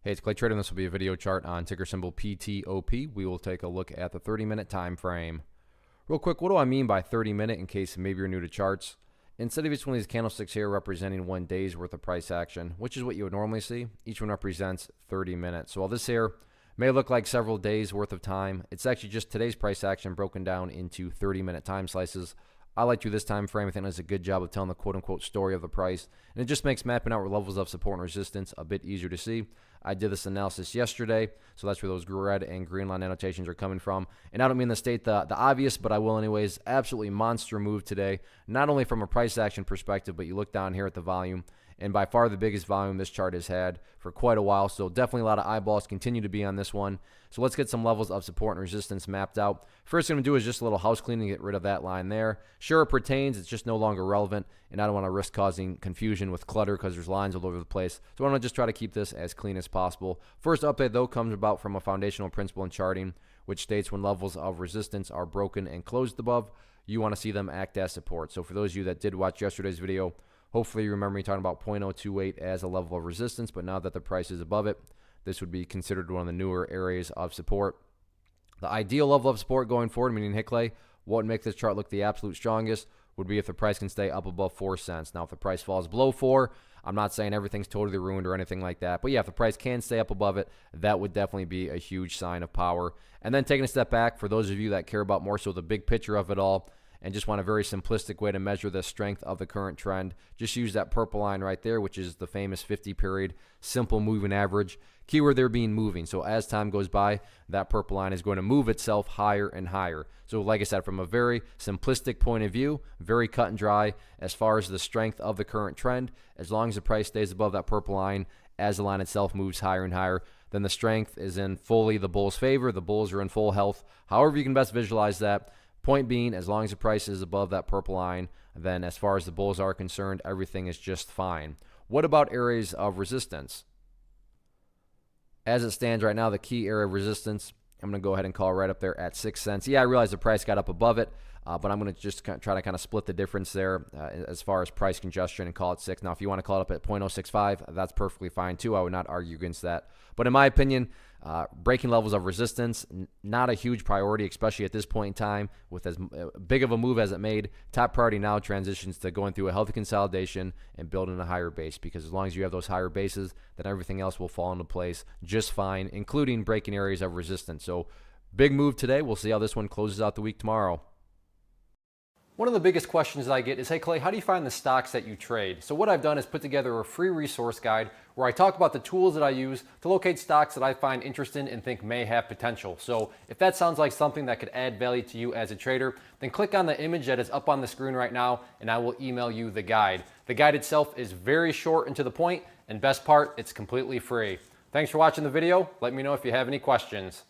Hey, it's Clay Trader, and this will be a video chart on ticker symbol PTOP. We will take a look at the 30-minute time frame. Real quick, what do I mean by 30-minute in case maybe you're new to charts? Instead of each one of these candlesticks here representing 1 day's worth of price action, which is what you would normally see, each one represents 30 minutes. So while this here may look like several days worth of time, it's actually just today's price action broken down into 30-minute time slices. I like to this time frame. I think it does a good job of telling the quote-unquote story of the price, and it just makes mapping out levels of support and resistance a bit easier to see. I did this analysis yesterday, so that's where those red and green line annotations are coming from. And I don't mean to state the obvious, but I will anyways. Absolutely monster move today, not only from a price action perspective, but you look down here at the volume, and by far the biggest volume this chart has had for quite a while. So definitely a lot of eyeballs continue to be on this one. So let's get some levels of support and resistance mapped out. First thing I'm going to do is just a little house cleaning to get rid of that line there. Sure, it pertains. It's just no longer relevant, and I don't want to risk causing confusion with clutter because there's lines all over the place. So I'm going to just try to keep this as clean as possible. First update, though, comes about from a foundational principle in charting, which states when levels of resistance are broken and closed above, you want to see them act as support. So for those of you that did watch yesterday's video, hopefully you remember me talking about 0.028 as a level of resistance, but now that the price is above it, this would be considered one of the newer areas of support. The ideal level of support going forward, meaning Hickley, what would make this chart look the absolute strongest would be if the price can stay up above 4 cents. Now, if the price falls below 4, I'm not saying everything's totally ruined or anything like that. But yeah, if the price can stay up above it, that would definitely be a huge sign of power. And then taking a step back, for those of you that care about more so the big picture of it all, and just want a very simplistic way to measure the strength of the current trend, just use that purple line right there, which is the famous 50-period simple moving average. Keyword there being moving. So as time goes by, that purple line is going to move itself higher and higher. So like I said, from a very simplistic point of view, very cut and dry as far as the strength of the current trend, as long as the price stays above that purple line, as the line itself moves higher and higher, then the strength is in fully the bull's favor. The bulls are in full health. However you can best visualize that. Point being, as long as the price is above that purple line, then as far as the bulls are concerned, everything is just fine. What about areas of resistance? As it stands right now, the key area of resistance, I'm going to go ahead and call right up there at 6 cents. Yeah, I realize the price got up above it, but I'm going to just try to kind of split the difference there as far as price congestion and call it 6. Now, if you want to call it up at 0.065, that's perfectly fine too. I would not argue against that. But in my opinion, breaking levels of resistance, not a huge priority, especially at this point in time with as big of a move as it made. Top priority now transitions to going through a healthy consolidation and building a higher base, because as long as you have those higher bases, then everything else will fall into place just fine, including breaking areas of resistance. So big move today. We'll see how this one closes out the week tomorrow. One of the biggest questions that I get is, hey Clay, how do you find the stocks that you trade? So what I've done is put together a free resource guide where I talk about the tools that I use to locate stocks that I find interesting and think may have potential. So if that sounds like something that could add value to you as a trader, then click on the image that is up on the screen right now and I will email you the guide. The guide itself is very short and to the point, and best part, it's completely free. Thanks for watching the video. Let me know if you have any questions.